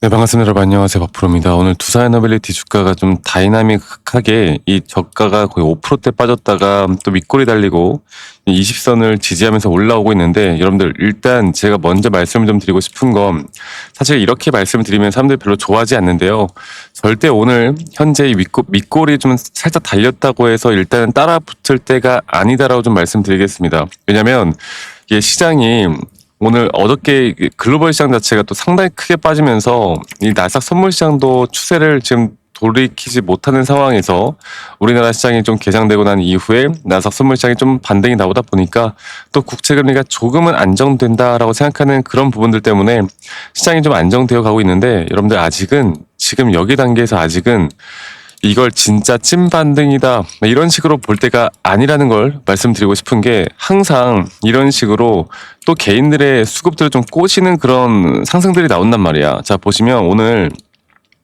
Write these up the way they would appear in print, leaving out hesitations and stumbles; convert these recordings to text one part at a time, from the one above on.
네, 반갑습니다. 여러분 안녕하세요. 박프로입니다. 오늘 두산에너빌리티 주가가 좀 다이나믹하게 이 저가가 거의 5%대 빠졌다가 또 윗골이 달리고 20선을 지지하면서 올라오고 있는데, 여러분들 일단 제가 먼저 말씀을 좀 드리고 싶은 건, 사실 이렇게 말씀을 드리면 사람들이 별로 좋아하지 않는데요. 절대 오늘 현재 이 윗골이 좀 살짝 달렸다고 해서 일단은 따라 붙을 때가 아니다라고 좀 말씀드리겠습니다. 왜냐면 이게 시장이 오늘 어저께 글로벌 시장 자체가 또 상당히 크게 빠지면서 이 나스닥 선물 시장도 추세를 지금 돌이키지 못하는 상황에서 우리나라 시장이 좀 개장되고 난 이후에 나스닥 선물 시장이 좀 반등이 나오다 보니까 또 국채 금리가 조금은 안정된다라고 생각하는 그런 부분들 때문에 시장이 좀 안정되어 가고 있는데, 여러분들 아직은 지금 여기 단계에서 아직은 이걸 진짜 찐 반등이다 이런 식으로 볼 때가 아니라는 걸 말씀드리고 싶은 게, 항상 이런 식으로 또 개인들의 수급들을 좀 꼬시는 그런 상승들이 나온단 말이야. 자, 보시면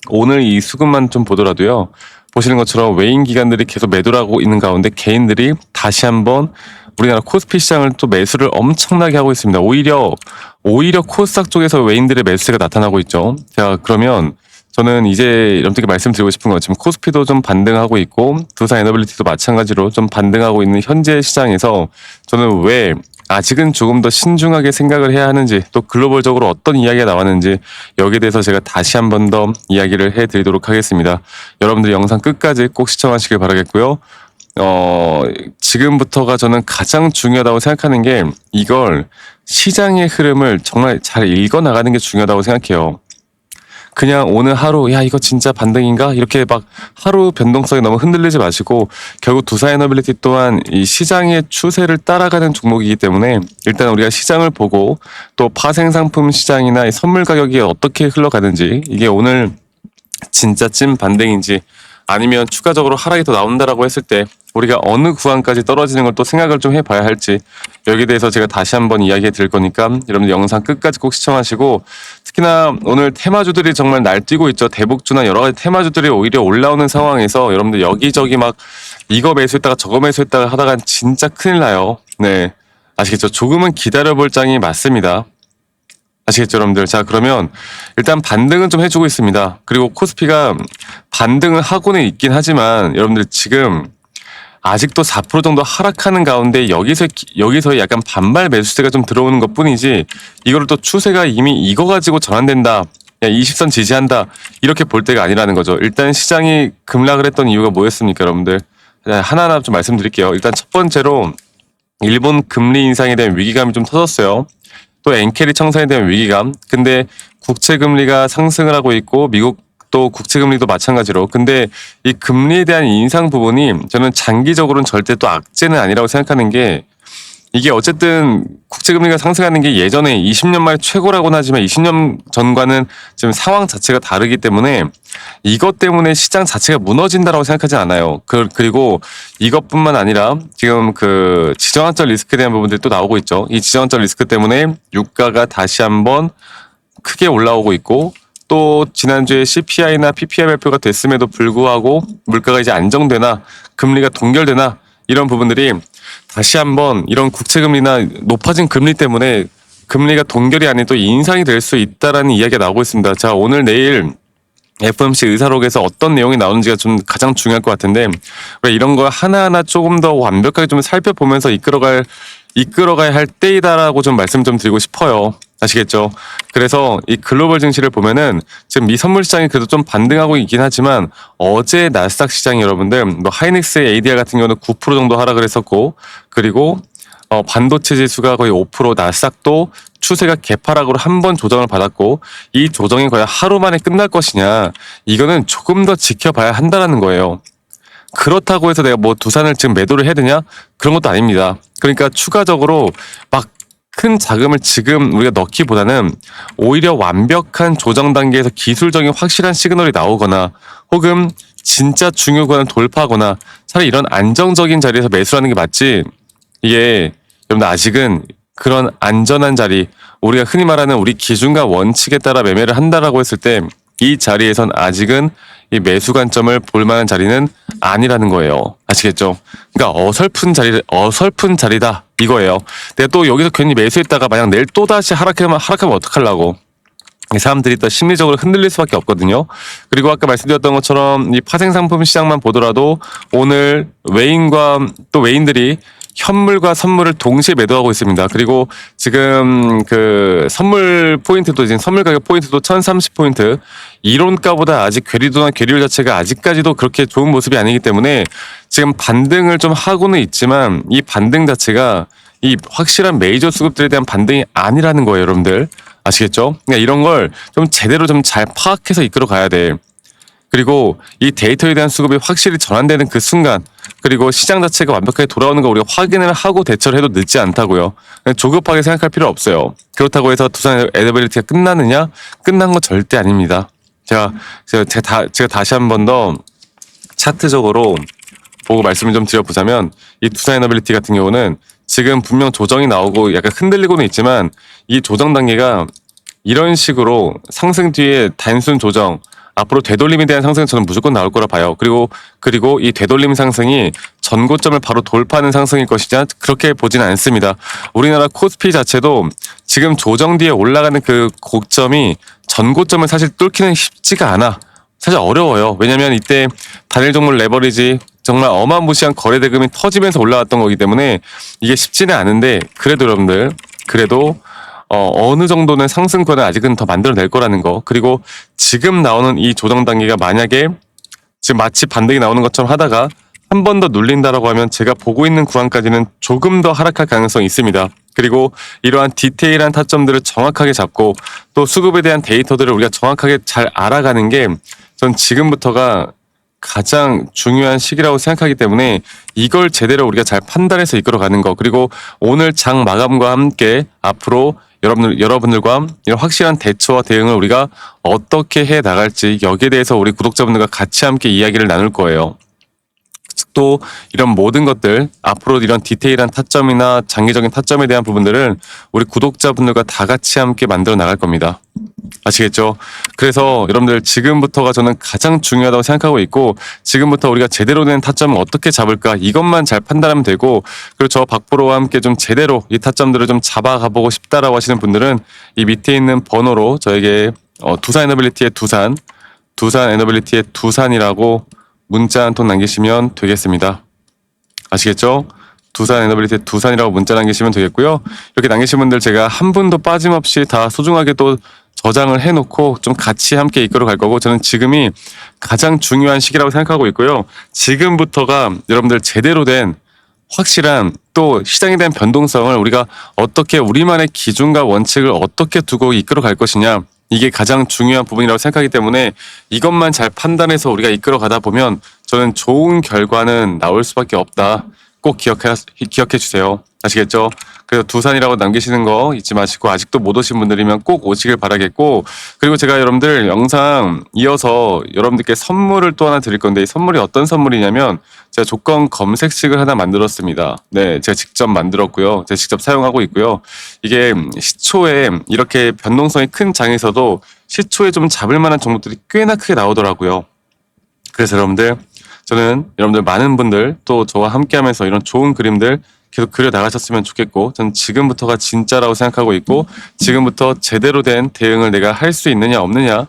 오늘 이 수급만 좀 보더라도요, 보시는 것처럼 외인 기관들이 계속 매도를 하고 있는 가운데 개인들이 다시 한번 우리나라 코스피 시장을 또 매수를 엄청나게 하고 있습니다. 오히려 코스닥 쪽에서 외인들의 매수세가 나타나고 있죠. 자, 그러면 저는 이제 여러분들께 말씀드리고 싶은 건, 지금 코스피도 좀 반등하고 있고 두산에너빌리티도 마찬가지로 좀 반등하고 있는 현재 시장에서 저는 왜 아직은 조금 더 신중하게 생각을 해야 하는지, 또 글로벌적으로 어떤 이야기가 나왔는지 여기에 대해서 제가 다시 한 번 더 이야기를 해드리도록 하겠습니다. 여러분들 영상 끝까지 꼭 시청하시길 바라겠고요. 지금부터가 저는 가장 중요하다고 생각하는 게, 이걸 시장의 흐름을 정말 잘 읽어나가는 게 중요하다고 생각해요. 그냥 오늘 하루 야 이거 진짜 반등인가 이렇게 막 하루 변동성에 너무 흔들리지 마시고, 결국 두산에너빌리티 또한 이 시장의 추세를 따라가는 종목이기 때문에 일단 우리가 시장을 보고, 또 파생상품 시장이나 이 선물 가격이 어떻게 흘러가는지, 이게 오늘 진짜 찐 반등인지 아니면 추가적으로 하락이 더 나온다라고 했을 때 우리가 어느 구간까지 떨어지는 걸 또 생각을 좀 해봐야 할지, 여기에 대해서 제가 다시 한번 이야기해 드릴 거니까 여러분들 영상 끝까지 꼭 시청하시고, 특히나 오늘 테마주들이 정말 날뛰고 있죠. 대북주나 여러 가지 테마주들이 오히려 올라오는 상황에서 여러분들 여기저기 막 이거 매수했다가 저거 매수했다가 하다가 진짜 큰일 나요. 네, 아시겠죠? 조금은 기다려볼 장이 맞습니다. 아시겠죠, 여러분들? 자, 그러면 일단 반등은 좀 해주고 있습니다. 그리고 코스피가 반등을 하고는 있긴 하지만 여러분들 지금 아직도 4% 정도 하락하는 가운데 여기서 약간 반발 매수세가 좀 들어오는 것 뿐이지, 이거를 또 추세가 이미 이거 가지고 전환된다, 야 20선 지지한다 이렇게 볼 때가 아니라는 거죠. 일단 시장이 급락을 했던 이유가 뭐였습니까, 여러분들? 하나하나 좀 말씀드릴게요. 일단 첫 번째로 일본 금리 인상에 대한 위기감이 좀 터졌어요. 또 엔캐리 청산에 대한 위기감. 근데 국채 금리가 상승을 하고 있고 미국 또 국채금리도 마찬가지로. 근데 이 금리에 대한 인상 부분이 저는 장기적으로는 절대 또 악재는 아니라고 생각하는 게, 이게 어쨌든 국채금리가 상승하는 게 예전에 20년 만에 최고라고는 하지만 20년 전과는 지금 상황 자체가 다르기 때문에 이것 때문에 시장 자체가 무너진다라고 생각하지 않아요. 그리고 이것뿐만 아니라 지금 그 지정학적 리스크에 대한 부분들이 또 나오고 있죠. 이 지정학적 리스크 때문에 유가가 다시 한번 크게 올라오고 있고, 또 지난주에 CPI나 PPI 발표가 됐음에도 불구하고 물가가 이제 안정되나 금리가 동결되나 이런 부분들이 다시 한번 이런 국채금리나 높아진 금리 때문에 금리가 동결이 아닌 또 인상이 될 수 있다라는 이야기가 나오고 있습니다. 자, 오늘 내일 FOMC 의사록에서 어떤 내용이 나오는지가 좀 가장 중요할 것 같은데, 왜 이런 걸 하나하나 조금 더 완벽하게 좀 살펴보면서 이끌어가야 할 때이다라고 좀 말씀 좀 드리고 싶어요. 아시겠죠? 그래서 이 글로벌 증시를 보면은 지금 미 선물 시장이 그래도 좀 반등하고 있긴 하지만, 어제 나스닥 시장이 여러분들 뭐 하이닉스의 ADR 같은 경우는 9% 정도 하락을 했었고, 그리고 반도체 지수가 거의 5%, 나스닥도 추세가 개파락으로 한 번 조정을 받았고, 이 조정이 과연 하루 만에 끝날 것이냐, 이거는 조금 더 지켜봐야 한다는 거예요. 그렇다고 해서 내가 뭐 두산을 지금 매도를 해야 되냐? 그런 것도 아닙니다. 그러니까 추가적으로 막 큰 자금을 지금 우리가 넣기보다는 오히려 완벽한 조정 단계에서 기술적인 확실한 시그널이 나오거나, 혹은 진짜 중요 구간을 돌파하거나, 차라리 이런 안정적인 자리에서 매수하는 게 맞지, 이게 여러분들 아직은 그런 안전한 자리, 우리가 흔히 말하는 우리 기준과 원칙에 따라 매매를 한다라고 했을 때 이 자리에선 아직은 이 매수 관점을 볼 만한 자리는 아니라는 거예요. 아시겠죠? 그러니까 어설픈 자리다 이거예요. 내가 또 여기서 괜히 매수했다가 만약 내일 또 다시 하락하면 어떡하려고. 사람들이 또 심리적으로 흔들릴 수밖에 없거든요. 그리고 아까 말씀드렸던 것처럼 이 파생상품 시장만 보더라도 오늘 외인과 또 외인들이 현물과 선물을 동시에 매도하고 있습니다. 그리고 지금 그 선물 포인트도 지금 선물 가격 포인트도 1030포인트, 이론가보다 아직 괴리도나 괴리율 자체가 아직까지도 그렇게 좋은 모습이 아니기 때문에 지금 반등을 좀 하고는 있지만 이 반등 자체가 이 확실한 메이저 수급들에 대한 반등이 아니라는 거예요, 여러분들. 아시겠죠? 그러니까 이런 걸 좀 제대로 좀 잘 파악해서 이끌어 가야 돼. 그리고 이 데이터에 대한 수급이 확실히 전환되는 그 순간, 그리고 시장 자체가 완벽하게 돌아오는 거 우리가 확인을 하고 대처를 해도 늦지 않다고요. 조급하게 생각할 필요 없어요. 그렇다고 해서 두산 에너빌리티가 끝나느냐? 끝난 건 절대 아닙니다. 제가 다시 한 번 더 차트적으로 보고 말씀을 좀 드려보자면, 이 두산 에너빌리티 같은 경우는 지금 분명 조정이 나오고 약간 흔들리고는 있지만 이 조정 단계가 이런 식으로 상승 뒤에 단순 조정, 앞으로 되돌림에 대한 상승은 저는 무조건 나올 거라 봐요. 그리고 이 되돌림 상승이 전고점을 바로 돌파하는 상승일 것이냐, 그렇게 보지는 않습니다. 우리나라 코스피 자체도 지금 조정 뒤에 올라가는 그 고점이 전고점을 사실 뚫기는 쉽지가 않아. 사실 어려워요. 왜냐면 이때 단일 종목 레버리지 정말 어마무시한 거래 대금이 터지면서 올라왔던 거기 때문에 이게 쉽지는 않은데, 그래도 여러분들, 그래도 어느 정도는 상승권을 아직은 더 만들어낼 거라는 거. 그리고 지금 나오는 이 조정 단계가 만약에 지금 마치 반등이 나오는 것처럼 하다가 한 번 더 눌린다라고 하면 제가 보고 있는 구간까지는 조금 더 하락할 가능성이 있습니다. 그리고 이러한 디테일한 타점들을 정확하게 잡고 또 수급에 대한 데이터들을 우리가 정확하게 잘 알아가는 게 전 지금부터가 가장 중요한 시기라고 생각하기 때문에 이걸 제대로 우리가 잘 판단해서 이끌어가는 거, 그리고 오늘 장 마감과 함께 앞으로 여러분들과 이런 확실한 대처와 대응을 우리가 어떻게 해 나갈지, 여기에 대해서 우리 구독자분들과 같이 함께 이야기를 나눌 거예요. 또 이런 모든 것들, 앞으로 이런 디테일한 타점이나 장기적인 타점에 대한 부분들은 우리 구독자분들과 다 같이 함께 만들어 나갈 겁니다. 아시겠죠? 그래서 여러분들 지금부터가 저는 가장 중요하다고 생각하고 있고, 지금부터 우리가 제대로 된 타점을 어떻게 잡을까, 이것만 잘 판단하면 되고, 그리고 저 박프로와 함께 좀 제대로 이 타점들을 좀 잡아가보고 싶다라고 하시는 분들은 이 밑에 있는 번호로 저에게 두산 에너빌리티의 두산 에너빌리티의 두산이라고 문자 한 통 남기시면 되겠습니다. 아시겠죠? 두산 에너빌리티 두산이라고 문자 남기시면 되겠고요. 이렇게 남기신 분들 제가 한 분도 빠짐없이 다 소중하게 또 저장을 해놓고 좀 같이 함께 이끌어 갈 거고, 저는 지금이 가장 중요한 시기라고 생각하고 있고요. 지금부터가 여러분들 제대로 된 확실한 또 시장에 대한 변동성을 우리가 어떻게 우리만의 기준과 원칙을 어떻게 두고 이끌어 갈 것이냐, 이게 가장 중요한 부분이라고 생각하기 때문에 이것만 잘 판단해서 우리가 이끌어 가다 보면 저는 좋은 결과는 나올 수밖에 없다. 꼭 기억해 주세요. 아시겠죠? 그래서 두산이라고 남기시는 거 잊지 마시고, 아직도 못 오신 분들이면 꼭 오시길 바라겠고, 그리고 제가 여러분들 영상 이어서 여러분들께 선물을 또 하나 드릴 건데, 이 선물이 어떤 선물이냐면 제가 조건 검색식을 하나 만들었습니다. 네, 제가 직접 만들었고요. 제가 직접 사용하고 있고요. 이게 시초에 이렇게 변동성이 큰 장에서도 시초에 좀 잡을 만한 종목들이 꽤나 크게 나오더라고요. 그래서 저는 여러분들 많은 분들 또 저와 함께 하면서 이런 좋은 그림들 계속 그려 나가셨으면 좋겠고, 저는 지금부터가 진짜라고 생각하고 있고, 지금부터 제대로 된 대응을 내가 할 수 있느냐 없느냐,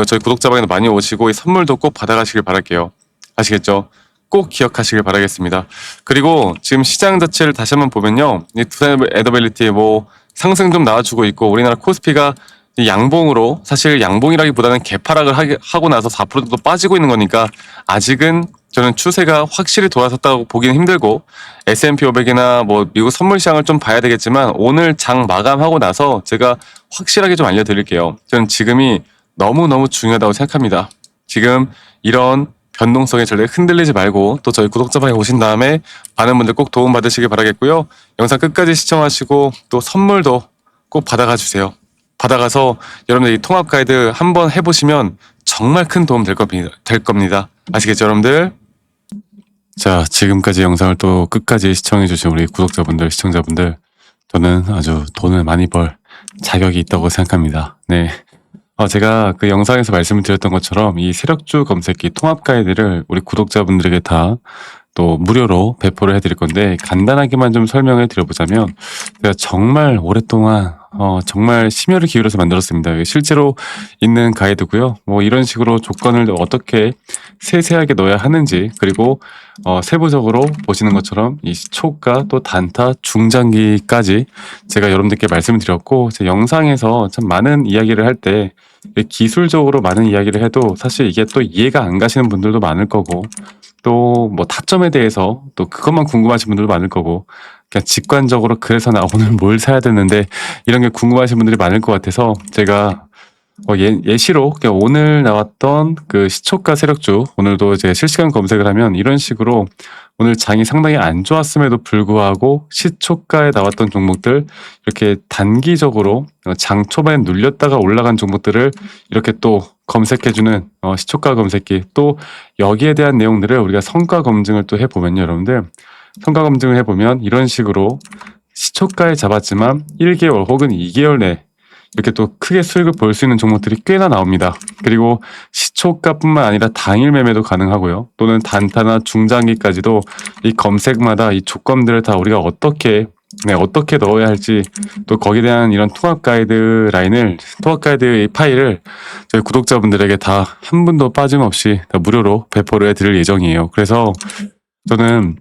저희 구독자방에도 많이 오시고 이 선물도 꼭 받아가시길 바랄게요. 아시겠죠? 꼭 기억하시길 바라겠습니다. 그리고 지금 시장 자체를 다시 한번 보면요, 이 두산 에너빌리티 뭐 상승 좀 나와주고 있고, 우리나라 코스피가 양봉으로, 사실 양봉이라기보다는 개파락을 하고 나서 4%도 빠지고 있는 거니까 아직은 저는 추세가 확실히 돌아섰다고 보기는 힘들고, S&P 500이나 뭐 미국 선물 시장을 좀 봐야 되겠지만 오늘 장 마감하고 나서 제가 확실하게 좀 알려드릴게요. 저는 지금이 너무너무 중요하다고 생각합니다. 지금 이런 변동성에 절대 흔들리지 말고 또 저희 구독자방에 오신 다음에 많은 분들 꼭 도움 받으시길 바라겠고요. 영상 끝까지 시청하시고 또 선물도 꼭 받아가 주세요. 받아가서 여러분들 이 통합 가이드 한번 해보시면 정말 큰 도움 될 겁니다. 아시겠죠, 여러분들? 자, 지금까지 영상을 또 끝까지 시청해주신 우리 구독자분들, 시청자분들, 저는 아주 돈을 많이 벌 자격이 있다고 생각합니다. 네. 제가 그 영상에서 말씀을 드렸던 것처럼 이 세력주 검색기 통합 가이드를 우리 구독자분들에게 다 또 무료로 배포를 해드릴 건데, 간단하게만 좀 설명해 드려보자면, 제가 정말 오랫동안 정말 심혈을 기울여서 만들었습니다. 이게 실제로 있는 가이드고요. 뭐 이런 식으로 조건을 어떻게 세세하게 넣어야 하는지, 그리고 세부적으로 보시는 것처럼 이 시초가 또 단타 중장기까지 제가 여러분들께 말씀을 드렸고, 제 영상에서 참 많은 이야기를 할 때 기술적으로 많은 이야기를 해도 사실 이게 또 이해가 안 가시는 분들도 많을 거고, 또 뭐 타점에 대해서 또 그것만 궁금하신 분들도 많을 거고, 그냥 직관적으로 그래서 나 오늘 뭘 사야 되는데 이런 게 궁금하신 분들이 많을 것 같아서 제가 예시로 그냥 오늘 나왔던 그 시초가 세력주, 오늘도 이제 실시간 검색을 하면 이런 식으로 오늘 장이 상당히 안 좋았음에도 불구하고 시초가에 나왔던 종목들, 이렇게 단기적으로 장 초반에 눌렸다가 올라간 종목들을 이렇게 또 검색해주는 시초가 검색기, 또 여기에 대한 내용들을 우리가 성과 검증을 또 해보면요, 여러분들 성과 검증을 해보면 이런 식으로 시초가에 잡았지만 1개월 혹은 2개월 내 이렇게 또 크게 수익을 볼 수 있는 종목들이 꽤나 나옵니다. 그리고 시초가뿐만 아니라 당일 매매도 가능하고요. 또는 단타나 중장기까지도 이 검색마다 이 조건들을 다 우리가 어떻게 넣어야 할지, 또 거기에 대한 이런 통합 가이드 파일을 저희 구독자분들에게 다 한 분도 빠짐없이 다 무료로 배포를 해드릴 예정이에요. 그래서 저는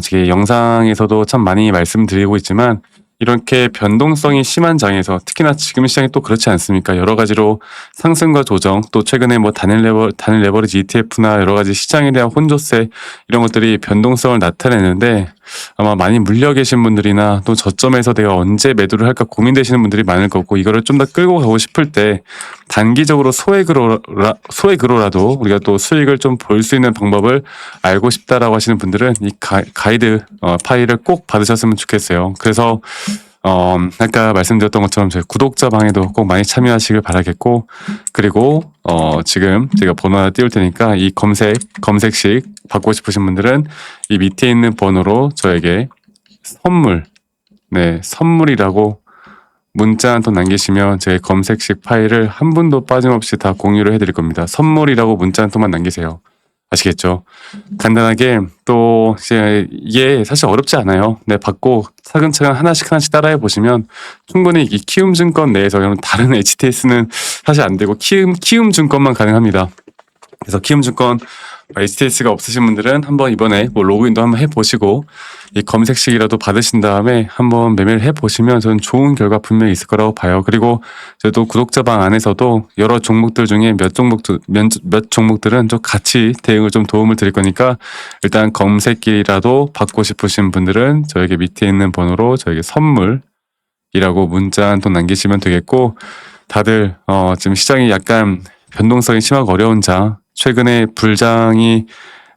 지금 영상에서도 참 많이 말씀드리고 있지만, 이렇게 변동성이 심한 장에서 특히나 지금 시장이 또 그렇지 않습니까? 여러 가지로 상승과 조정, 또 최근에 뭐 단일 레버리지 ETF나 여러 가지 시장에 대한 혼조세, 이런 것들이 변동성을 나타내는데, 아마 많이 물려 계신 분들이나 또 저점에서 내가 언제 매도를 할까 고민되시는 분들이 많을 거고, 이거를 좀 더 끌고 가고 싶을 때 단기적으로 소액으로라도 우리가 또 수익을 좀 볼 수 있는 방법을 알고 싶다라고 하시는 분들은 이 가이드 파일을 꼭 받으셨으면 좋겠어요. 그래서 아까 말씀드렸던 것처럼 저희 구독자 방에도 꼭 많이 참여하시길 바라겠고, 그리고 지금 제가 번호 하나 띄울 테니까 이 검색식 받고 싶으신 분들은 이 밑에 있는 번호로 저에게 선물이라고 문자 한 통 남기시면 제 검색식 파일을 한 분도 빠짐없이 다 공유를 해드릴 겁니다. 선물이라고 문자 한 통만 남기세요. 아시겠죠? 간단하게, 또 이게 사실 어렵지 않아요. 네, 받고 차근차근 하나씩 따라해 보시면 충분히 이 키움증권 내에서 다른 HTS는 사실 안 되고 키움증권만 가능합니다. 그래서 키움증권 HTS가 없으신 분들은 한번 이번에 뭐 로그인도 한번 해보시고 이 검색식이라도 받으신 다음에 한번 매매를 해보시면 저는 좋은 결과 분명히 있을 거라고 봐요. 그리고 저도 구독자방 안에서도 여러 종목들 중에 몇 종목들은 좀 같이 대응을 좀 도움을 드릴 거니까, 일단 검색기라도 받고 싶으신 분들은 저에게 밑에 있는 번호로 저에게 선물이라고 문자 한 통 남기시면 되겠고, 다들 지금 시장이 약간 변동성이 심하고 어려운 장, 최근에 불장이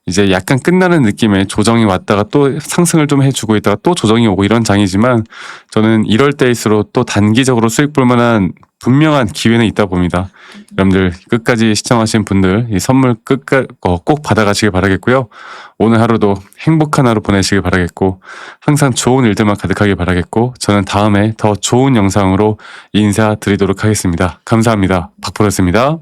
이제 약간 끝나는 느낌의 조정이 왔다가 또 상승을 좀 해주고 있다가 또 조정이 오고 이런 장이지만, 저는 이럴 때일수록 또 단기적으로 수익 볼 만한 분명한 기회는 있다 봅니다. 여러분들 끝까지 시청하신 분들 이 선물 꼭 받아가시길 바라겠고요. 오늘 하루도 행복한 하루 보내시길 바라겠고, 항상 좋은 일들만 가득하길 바라겠고, 저는 다음에 더 좋은 영상으로 인사드리도록 하겠습니다. 감사합니다. 박프로였습니다.